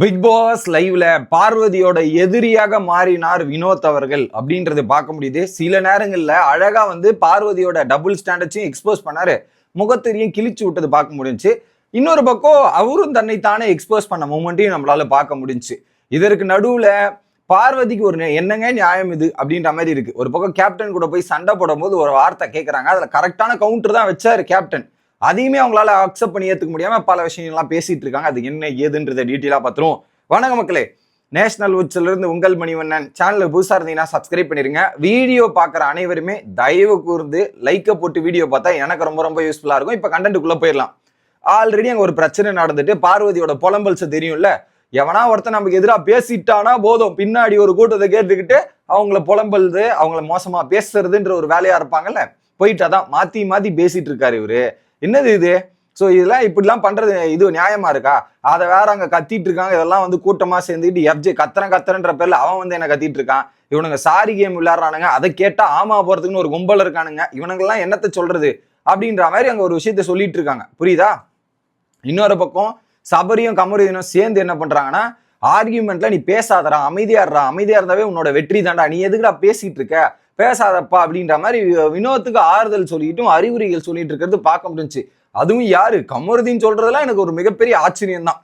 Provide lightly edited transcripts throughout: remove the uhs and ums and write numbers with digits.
Big pass லைவ்ல பார்வதியோட எதிரியாக மாறினார் வினோத் அவர்கள் அப்படின்றது பார்க்க முடியுது. சில நேரங்கள்ல அழகா பார்வதியோட டபுள் ஸ்டாண்டர்ட்ஸையும் எக்ஸ்போஸ் பண்ணாரு, முகத்தெரியும் கிழிச்சு விட்டது பார்க்க முடிஞ்சு. இன்னொரு பக்கம் அவரும் தன்னைத்தானே எக்ஸ்போஸ் பண்ண மூமெண்ட்டையும் நம்மளால பார்க்க முடிஞ்சு. இதற்கு நடுவுல பார்வதிக்கு ஒரு என்னங்க நியாயம் இது அப்படின்ற மாதிரி இருக்கு. ஒரு பக்கம் கேப்டன் கூட போய் சண்டை போடும் போது ஒரு வார்த்தை கேட்கறாங்க, அதுல கரெக்டான கவுண்டர் தான் வச்சாரு கேப்டன். அதையுமே அவங்களால அக்செப்ட் பண்ணி ஏத்துக்க முடியாம பல விஷயங்கள்லாம் பேசிட்டு இருக்காங்க. அது என்ன ஏதுன்றதை டீட்டெயிலா பார்த்துருவோம். வணக்கம் மக்களே, நேஷனல் உட்ஸ்ல இருந்து உங்கள் மணிவண்ணன். சேனலுக்கு புதுசா இருந்தீங்கன்னா சப்ஸ்கிரைப் பண்ணிருங்க. வீடியோ பார்க்குற அனைவருமே தயவு கூர்ந்து லைக்கை போட்டு வீடியோ பார்த்தா எனக்கு ரொம்ப ரொம்ப யூஸ்ஃபுல்லா இருக்கும். இப்ப கண்டென்ட்டுக்குள்ள போயிடலாம். ஆல்ரெடி அங்க ஒரு பிரச்சனை நடந்துட்டு பார்வதியோட புலம்பல்ஸ் தெரியும்ல, எவனா ஒருத்தன் நமக்கு எதிராக பேசிட்டானா போதும், பின்னாடி ஒரு கூட்டத்தை கேட்டுக்கிட்டு அவங்கள புலம்பல்து, அவங்கள மோசமா பேசுறதுன்ற ஒரு வேலையா இருப்பாங்கல்ல, போயிட்டு அதான் மாத்தி மாத்தி பேசிட்டு இருக்காரு இவரு. என்னது இது? ஸோ இதெல்லாம் இப்படிலாம் பண்றது இது நியாயமா இருக்கா? அதை வேற அங்க கத்திட்டு இருக்காங்க. இதெல்லாம் கூட்டமா சேர்ந்துட்டு எஃப்ஜே கத்துறன்ற பேர்ல அவன் என்ன கத்திட்டு இருக்கான். இவனுங்க சாரி கேம் விளையாடுறானுங்க, அதை கேட்டா ஆமா போறதுக்குன்னு ஒரு கும்பல் இருக்கானுங்க. இவனுங்கெல்லாம் என்னத்த சொல்றது அப்படின்ற மாதிரி அங்க ஒரு விஷயத்த சொல்லிட்டு இருக்காங்க. புரியுதா? இன்னொரு பக்கம் சபரியும் கமருதீனும் சேர்ந்து என்ன பண்றாங்கன்னா, ஆர்கியூமெண்ட்ல நீ பேசாதடா, அமைதியா இருந்தாவே உன்னோட வெற்றி தாண்டா, நீ எதுக்குடா பேசிட்டு இருக்க, பேசாதப்பா அப்படின்ற மாதிரி வினோத்துக்கு ஆறுதல் சொல்லிட்டும் அறிவுரைகள் சொல்லிட்டு இருக்கிறது பார்க்க முடிஞ்சு. அதுவும் யாரு? கமருதீன் சொல்றதெல்லாம் எனக்கு ஒரு மிகப்பெரிய ஆச்சரியம் தான்.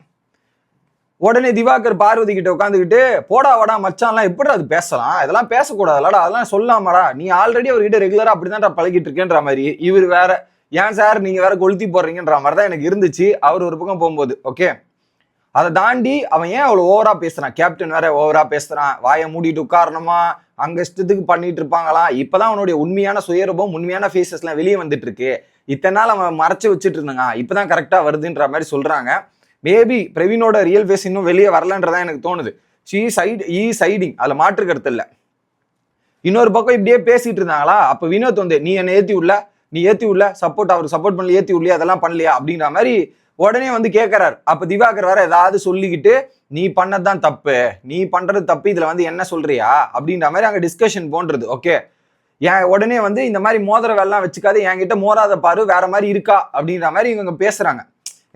உடனே திவாகர் பார்வதி கிட்ட உட்காந்துக்கிட்டு, போடா வாடா மச்சான்லாம் எப்படி அது பேசலாம், இதெல்லாம் பேசக்கூடாதுலடா, அதெல்லாம் சொல்லாமடா, நீ ஆல்ரெடி அவர்கிட்ட ரெகுலரா அப்படிதான் பழகிட்டு இருக்கேன்ற மாதிரி. இவர் வேற, ஏன் சார் நீங்க வேற கொளுத்தி போடுறீங்கன்ற மாதிரி தான் எனக்கு இருந்துச்சு அவர் ஒரு பக்கம் போகும்போது. ஓகே, அதை தாண்டி அவன் ஏன் அவ்வளவு ஓவரா பேசுறான்? கேப்டன் வேற ஓவரா பேசுறான், வாயை மூடிட்டு உட்காரணுமா, அங்க இஷ்டத்துக்கு பண்ணிட்டு இருப்பாங்களாம். இப்பதான் அவனுடைய உண்மையான சுயரூபம், உண்மையான ஃபேஸஸ் எல்லாம் வெளியே வந்துட்டு இருக்கு. இத்தனை நாள் அவன் மறைச்சு வச்சுட்டு இருந்தாங்க, இப்பதான் கரெக்டா வருதுன்ற மாதிரி சொல்றாங்க. மேபி பிரவீனோட ரியல் ஃபேஸ் இன்னும் வெளியே வரலன்றதான் எனக்கு தோணுது. சைடிங், அதுல மாற்று கருத்து இல்ல. இன்னொரு பக்கம் இப்படியே பேசிட்டு இருந்தாங்களா, அப்ப வினோத் நீ என்ன ஏத்தி உள்ள சப்போர்ட், அவருக்கு சப்போர்ட் பண்ணல, ஏத்தி உள்ளியா, அதெல்லாம் பண்ணலையா அப்படின்ற மாதிரி உடனே கேட்கிறாரு. அப்ப திவாகர் வேற ஏதாவது சொல்லிக்கிட்டு, நீ பண்ணதான் தப்பு, நீ பண்றது தப்பு, இதுல என்ன சொல்றியா அப்படின்ற மாதிரி அங்க டிஸ்கஷன் போன்றது. ஓகே, ஏன் உடனே இந்த மாதிரி மோதிர வேலைலாம் வச்சுக்காது, என்கிட்ட மோராத பாரு, வேற மாதிரி இருக்கா அப்படின்ற மாதிரி இவங்க பேசுறாங்க.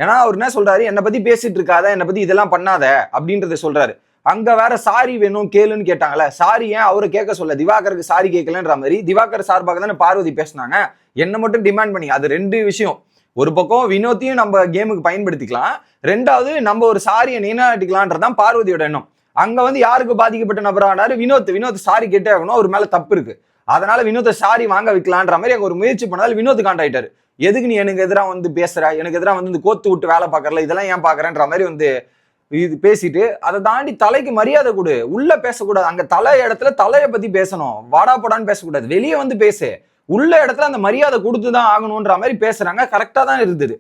ஏன்னா அவர் என்ன சொல்றாரு, என்னை பத்தி பேசிட்டு இருக்காத, என்னை பத்தி இதெல்லாம் பண்ணாத அப்படின்றத சொல்றாரு. அங்க வேற சாரி வேணும் கேளுன்னு கேட்டாங்கல்ல, சாரி ஏன் அவரை கேட்க சொல்ல, திவாகருக்கு சாரி கேட்கலன்ற மாதிரி திவாகர் சார்பாக தானே பார்வதி பேசினாங்க, என்ன மட்டும் டிமாண்ட் பண்ணி. அது ரெண்டு விஷயம். ஒரு பக்கம் வினோத்தையும் நம்ம கேமுக்கு பயன்படுத்திக்கலாம், ரெண்டாவது நம்ம ஒரு சாரியை நிலைநாட்டிக்கலான்றதான் பார்வதியோட எண்ணம். அங்க யாருக்கு பாதிக்கப்பட்ட நபரானாரு? வினோத் சாரி கேட்டே ஆகணும், அவர் மேல தப்பு இருக்கு, அதனால வினோத்தை சாரி வாங்க வைக்கலான்ற மாதிரி அங்க ஒரு முயற்சி பண்ணாலும் வினோத் காண்டாயிட்டாரு. எதுக்கு நீ எனக்கு எதிராக பேசுற, எனக்கு எதிராக கோத்து விட்டு வேலை பாக்கறல, இதெல்லாம் ஏன் பாக்குறேன்ற மாதிரி இது பேசிட்டு, அதை தாண்டி தலைக்கு மரியாதை கொடு, உள்ள பேசக்கூடாது. அங்க தலை இடத்துல தலையை பத்தி பேசணும், வாடா போடான்னு பேசக்கூடாது, வெளியே பேசு, உள்ள இடத்துல அந்த மரியாதை கொடுத்துதான் ஆகணும்ன்ற மாதிரி பேசுறாங்க. கரெக்டா தான் இருந்தது.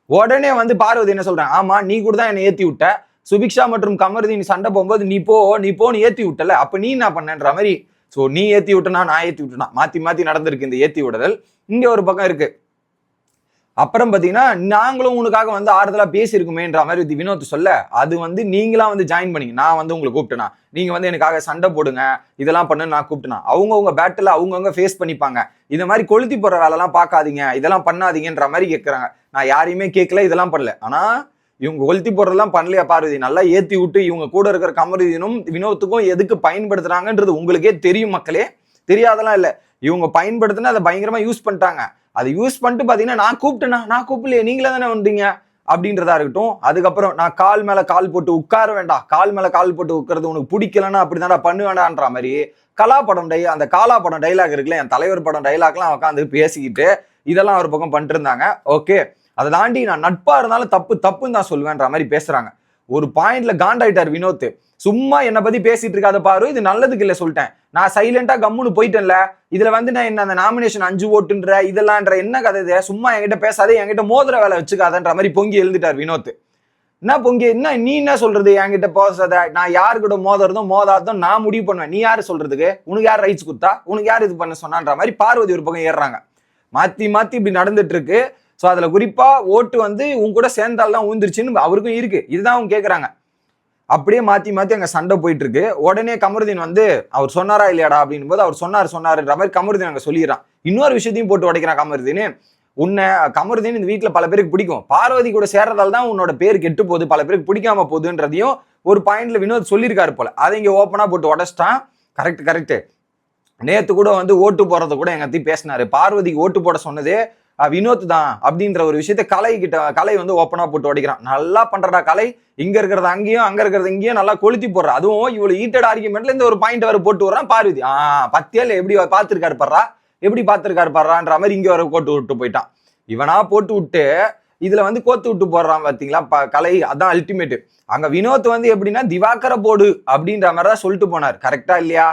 உடனே பார்வதி என்ன சொல்றாங்க, ஆமா நீ கூட தான் என்னை ஏத்தி விட்ட, சுபிக்ஷா மற்றும் கமருதீன் சண்டை போகும்போது நீ போன்னு ஏத்தி விட்டல, அப்ப நீ என்ன பண்ணன்ற மாதிரி. சோ நீ ஏத்தி விட்டனா நான் ஏத்தி விட்டனா, மாத்தி நடந்திருக்கு இந்த ஏத்தி விடுதல். இங்க ஒரு பக்கம் இருக்கு. அப்புறம் பாத்தீங்கன்னா, நாங்களும் உனக்காக ஆறுதலா பேசியிருக்குமேன்ற மாதிரி வினோத் சொல்ல, அது நீங்களா ஜாயின் பண்ணீங்க, நான் உங்களை கூப்பிட்டேனா, நீங்க எனக்காக சண்டை போடுங்க, இதெல்லாம் பண்ணு நான் கூப்பிட்டேனா, அவங்கவுங்க பேட்டில் அவங்கவுங்க ஃபேஸ் பண்ணிப்பாங்க, இந்த மாதிரி கொளுத்தி போடுற வேலைலாம் பார்க்காதீங்க, இதெல்லாம் பண்ணாதீங்கன்ற மாதிரி கேட்கறாங்க. நான் யாரையுமே கேட்கல, இதெல்லாம் பண்ணல. ஆனா இவங்க கொளுத்தி போடுறதெல்லாம் பண்ணலையா பார்வதி? நல்லா ஏத்தி விட்டு இவங்க கூட இருக்கிற கமருதீனும் வினோத்துக்கும் எதுக்கு பயன்படுத்துறாங்கன்றது உங்களுக்கே தெரியும் மக்களே, தெரியாதெல்லாம் இல்ல. இவங்க பயன்படுத்தினா அதை பயங்கரமா யூஸ் பண்ணிட்டாங்க. அதை யூஸ் பண்ணிட்டு பாத்தீங்கன்னா, நான் கூப்பிடலையே, நீங்களே தானே வந்தீங்க அப்படின்றதா இருக்கட்டும். அதுக்கப்புறம் நான் கால் மேல கால் போட்டு உட்கார வேண்டாம், கால் மேல கால் போட்டு உட்கறது உனக்கு பிடிக்கலன்னா அப்படிதான்டா பண்ண வேண்டான்ற மாதிரி அந்த காலா படம் டைலாக் இருக்குல்ல, என் தலைவர் படம் டைலாக்லாம் உட்காந்து பேசிக்கிட்டு இதெல்லாம் ஒரு பக்கம் பண்ணிட்டு இருந்தாங்க. ஓகே, அதை தாண்டி நான் நட்பா இருந்தாலும் தப்புன்னு தான் சொல்லுவேன்ற மாதிரி பேசுறாங்க. ஒரு பாயிண்ட்ல காண்டாயிட்டார் வினோத். சும்மா என்னை பத்தி பேசிட்டு இருக்காத பாரு, இது நல்லதுக்கு இல்ல சொல்லிட்டேன், நான் சைலண்டா கம்முன்னு போயிட்டேன்ல, இதுல நான் என்ன அந்த நாமினேஷன் 5 ஓட்டுன்ற இதெல்லாம்ன்ற என்ன கதை இது, சும்மா என்கிட்ட பேசாதே, என்கிட்ட மோதிர வேலை வச்சுக்காதன்ற மாதிரி பொங்கி எழுந்துட்டார் வினோத். என்ன நீ என்ன சொல்றது, என்கிட்ட பேசாத, நான் யாருக்கிட்ட மோதுறதும் மோதாததும் நான் முடிவு பண்ணுவேன், நீ யாரு சொல்றதுக்கு, உனக்கு யார் ரைட்ஸ் கொடுத்தா, உனக்கு யார் இது பண்ண சொன்னான்ற மாதிரி பார்வதி ஒரு பக்கம் ஏறுறாங்க. மாத்தி இப்படி நடந்துட்டு இருக்கு. ஸோ அதுல குறிப்பா ஓட்டு உங்க கூட சேர்ந்தால்தான் ஊந்துருச்சுன்னு அவருக்கும் இருக்கு, இதுதான் அவங்க கேட்கறாங்க. அப்படியே மாத்தி அங்க சண்டை போயிட்டு இருக்கு. உடனே கமருதீன் அவர் சொன்னாரா இல்லையாடா அப்படின் போது அவர் சொன்னாருன்ற மாதிரி கமருதீன் அங்க சொல்லிடுறான். இன்னொரு விஷயத்தையும் போட்டு உடைக்கிறான் கமருதீன். கமருதீன் இந்த வீட்டுல பல பேருக்கு பிடிக்கும், பார்வதி கூட சேர்றதால தான் உன்னோட பேர் கெட்டு போகுது, பல பேருக்கு பிடிக்காம போகுதுன்றதையும் ஒரு பாயிண்ட்ல வினோத் சொல்லியிருக்காரு போல, அதை இங்க ஓப்பனா போட்டு உடச்சிட்டான். கரெக்ட். நேத்து கூட வந்து ஓட்டு போறது கூட எங்க அத்தி பேசினாரு, பார்வதிக்கு ஓட்டு போட சொன்னதே வினோத் தான் அப்படின்ற ஒரு விஷயத்த கலை வந்து ஓப்பனா போட்டு உடைக்கிறான். நல்லா பண்றடா கலை, இங்க இருக்கிறது அங்கேயும் அங்க இருக்கிறது இங்கேயும் நல்லா கொளுத்தி போடுற, அதுவும் இவ்வளவு ஈட்டட் ஆர்குமெண்ட்ல இந்த ஒரு பாயிண்ட் வர போட்டு வர்றான் பார்வதி. பத்தியால எப்படி பார்த்திருக்காரு பாடுறா, எப்படி பார்த்திருக்காரு பாடுறான்ற மாதிரி இங்க வர போட்டு விட்டு போயிட்டான். இவனா போட்டு விட்டு இதுல வந்து கோத்து விட்டு போடுறான் பாத்தீங்களா கலை. அதான் அல்டிமேட். அங்க வினோத் வந்து எப்படின்னா திவாகர போடு அப்படின்ற மாதிரி தான் சொல்லிட்டு போனார். கரெக்டா இல்லையா?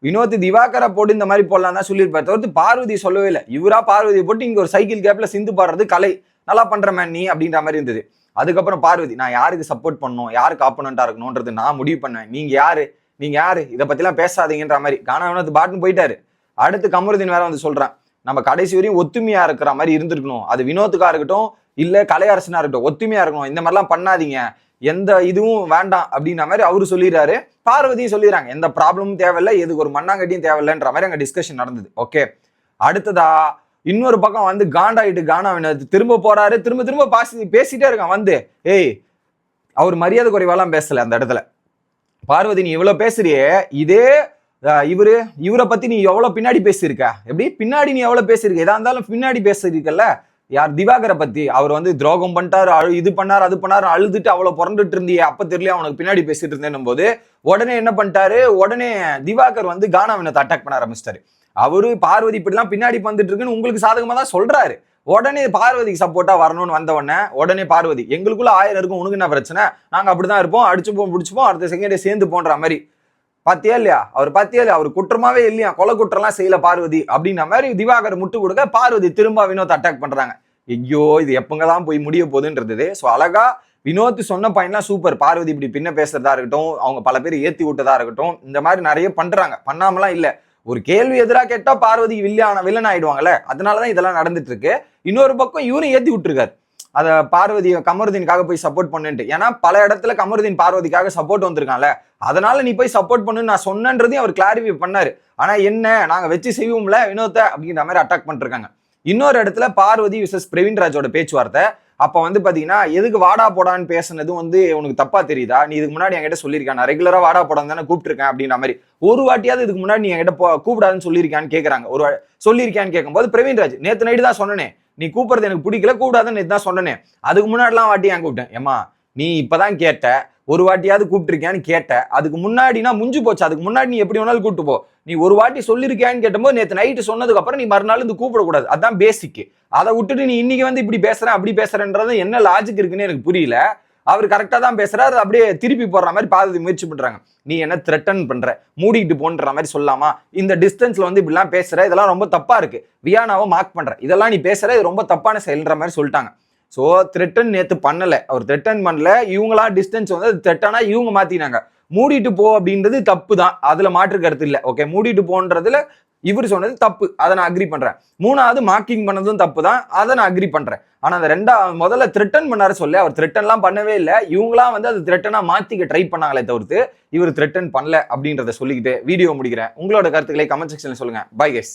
வினோத் திவாகர போட்டு இந்த மாதிரி போடலாம் தான் சொல்லியிருப்பாரு, தவிர்த்து பார்வதி சொல்லவே இல்லை. இவரா பார்வதியை போட்டு இங்க ஒரு சைக்கிள் கேப்ல சிந்து பாடுறது கலை நல்லா பண்ற மேன் நீ அப்படின்ற மாதிரி இருந்தது. அதுக்கப்புறம் பார்வதி, நான் யாருக்கு சப்போர்ட் பண்ணணும், யாருக்கு ஆப்போனண்டா இருக்கணும்ன்றது நான் முடிவு பண்ணேன், நீங்க யாரு இதை பத்திலாம் பேசாதீங்கன்ற மாதிரி கானா வினோத் பாட்டுன்னு போயிட்டாரு. அடுத்து கமருதீன் வேற வந்து சொல்றான், நம்ம கடைசி வரையும் ஒத்துமையா இருக்கிற மாதிரி இருந்திருக்கணும், அது வினோத்துக்கா இருக்கட்டும் இல்ல கலையரசனா இருக்கட்டும், ஒத்துமையா இருக்கணும், இந்த மாதிரிலாம் பண்ணாதீங்க, எந்த இதுவும் வேண்டாம் அப்படின்ற மாதிரி அவரு சொல்லிடுறாரு. பார்வதியும் சொல்லிடுறாங்க, எந்த ப்ராப்ளமும் தேவையில்லை, எதுக்கு ஒரு மண்ணாங்கட்டியும் தேவையில்லைன்ற மாதிரி அங்க டிஸ்கஷன் நடந்தது. ஓகே, அடுத்ததா இன்னொரு பக்கம் வந்து காண்டாயிட்டு கானா வினோத் திரும்ப போறாரு, திரும்ப பேசிட்டே இருக்கான் வந்து. ஏய், அவர் மரியாதை குறைவாலாம் பேசல அந்த இடத்துல. பார்வதி நீ இவ்வளவு பேசுறியே, இதே இவரை பத்தி நீ எவ்வளவு பின்னாடி பேசியிருக்க, எப்படி பின்னாடி நீ எவ்வளவு பேசியிருக்க, எதா இருந்தாலும் பின்னாடி பேசியிருக்கல. யார் திவாகரை பத்தி, அவர் வந்து துரோகம் பண்ணிட்டாரு, இது பண்ணாரு அது பண்ணாரு அழுதுட்டு அவ்வளவு புறந்துட்டு இருந்தியே, அப்ப தெரியல அவனுக்கு பின்னாடி பேசிட்டு இருந்தேன் போது உடனே என்ன பண்ணிட்டாரு, உடனே திவாகர் வந்து கானா வினோத்தை அட்டாக் பண்ண ஆரம்பிச்சிட்டாரு. அவரு பார்வதி இப்படிலாம் பின்னாடி வந்துட்டு இருக்குன்னு உங்களுக்கு சாதகமா தான் சொல்றாரு. உடனே பார்வதிக்கு சப்போர்ட்டா வரணும்னு வந்த உடனே பார்வதி, எங்களுக்குள்ள 1000 இருக்கும், உனக்கு என்ன பிரச்சனை, நாங்க அப்படிதான் இருப்போம், அடிச்சுப்போம் பிடிச்சுப்போம், அடுத்த செகண்டே சேர்ந்து போன்ற மாதிரி. பாத்தியா இல்லையா, அவர் குற்றமாவே இல்லையா, கொலை குற்றம்லாம் செய்யல பார்வதி அப்படின்ற மாதிரி திவாகர் முட்டு கொடுக்க பார்வதி திரும்ப வினோத் அட்டாக் பண்றாங்க. ஐயோ, இது எப்பங்கதான் போய் முடிய போகுதுன்றது. ஸோ அழகா வினோத் சொன்ன பாயிண்ட்லாம் சூப்பர். பார்வதி இப்படி பின்ன பேசுறதா இருக்கட்டும், அவங்க பல பேர் ஏத்தி விட்டதா இருக்கட்டும், இந்த மாதிரி நிறைய பண்றாங்க, பண்ணாமலாம் இல்ல. ஒரு கேள்வி எதிராக கேட்டா பார்வதி வில்லன் ஆயிடுவாங்கல்ல, அதனாலதான் இதெல்லாம் நடந்துட்டு இருக்கு. இன்னொரு பக்கம் இவரும் ஏத்தி விட்டுருக்காரு, அத பார்வதி கமருதீனுக்காக போய் சப்போர்ட் பண்ணுன்ட்டு. ஏன்னா பல இடத்துல கமருதீன் பார்வதிக்காக சப்போர்ட் வந்திருக்கான்ல, அதனால நீ போய் சப்போர்ட் பண்ணுன்னு நான் சொன்னன்றதையும் அவர் கிளாரிஃபை பண்ணாரு. ஆனா என்ன, நாங்க வச்சு செய்வோம்ல வினோத்தை அப்படின்ற மாதிரி அட்டாக் பண்ணிருக்காங்க. இன்னொரு இடத்துல பார்வதி விசஸ் பிரவீன்ராஜோட பேச்சுவார்த்தை. அப்ப வந்து பாத்தீங்கன்னா, எதுக்கு வாடா போடான்னு பேசுனது வந்து உனக்கு தப்பா தெரியுதா, நீ இதுக்கு முன்னாடி என்கிட்ட சொல்லியிருக்கான், நான் ரெகுலரா வாடா போடான்னு தானே கூப்பிட்டுருக்கேன் அப்படின்ற மாதிரி, ஒரு வாட்டியாவது இதுக்கு முன்னாடி நீ என்கிட்ட கூப்பிடாதுன்னு சொல்லியிருக்கான்னு கேட்கறாங்க. சொல்லியிருக்கான்னு கேட்கும்போது பிரவீன்ராஜ், நேத்து நைட்டு தான் சொன்னேன், நீ கூப்பிடுறது எனக்கு பிடிக்கல, கூப்பிடாதுன்னு நேத்து தான் சொன்னேன், அதுக்கு முன்னாடிலாம் வாட்டி ஏன் கூப்பிட்டேன், ஏமா நீ இப்பதான் கேட்ட, ஒரு வாட்டியாவது கூப்பிட்டுருக்கியான்னு கேட்ட, அதுக்கு முன்னாடினா முஞ்சு போச்சு, அதுக்கு முன்னாடி நீ எப்படி வேணாலும் கூப்பிட்டு போ, நீ ஒரு வாட்டி சொல்லிருக்கியான்னு கேட்டபோது நேற்று நைட்டு சொன்னதுக்கு அப்புறம் நீ மறுநாள் இந்த கூப்பிடக்கூடாது, அதான் பேசிக். அதை விட்டுட்டு நீ இன்னைக்கு வந்து இப்படி பேசுறேன் அப்படி பேசுறேன்றது என்ன லாஜிக் இருக்குன்னு எனக்கு புரியல. அவர் கரெக்டா தான் பேசுறாரு, அப்படியே திருப்பி போடுற மாதிரி பாதி முயற்சி பண்றாங்க. நீ என்ன த்ரெட்டன் பண்ற, மூடிட்டு போன்ற மாதிரி சொல்லாமா, இந்த டிஸ்டன்ஸ்ல வந்து இப்படிலாம் பேசுற, இதெல்லாம் ரொம்ப தப்பா இருக்கு, வியானாவை மார்க் பண்ற, இதெல்லாம் நீ பேசுற, இது ரொம்ப தப்பான செயல்ன்ற மாதிரி சொல்லிட்டாங்க. ஸோ த்ரெட்டன் நேத்து பண்ணல, அவர் த்ரெட்டன் பண்ணல, இவங்களா டிஸ்டன்ஸ் வந்து த்ரெட்டானா இவங்க மாத்தினாங்க. மூடிட்டு போ அப்படின்றது தப்பு தான், அதுல மாற்று கருத்து இல்லை. ஓகே, மூடிட்டு போன்றதுல இவர் சொன்னது தப்பு, அதை நான் அக்ரி பண்றேன். மூணாவது மார்க்கிங் பண்ணதும் தப்பு தான், அதை நான் அக்ரி பண்றேன். ஆனா அந்த முதல்ல த்ரெட்டன் பண்ணாரு சொல்லி, அவர் த்ரெட்டன்லாம் பண்ணவே இல்லை, இவங்களாம் வந்து அது த்ரெட்டனா மாத்திக்க ட்ரை பண்ணாங்களே தவிர்த்து இவர் த்ரெட்டன் பண்ணல அப்படின்றத சொல்லிக்கிட்டு வீடியோ முடிக்கிறேன். உங்களோட கருத்துக்களை கமெண்ட் செக்ஷன்ல சொல்லுங்க. Bye guys.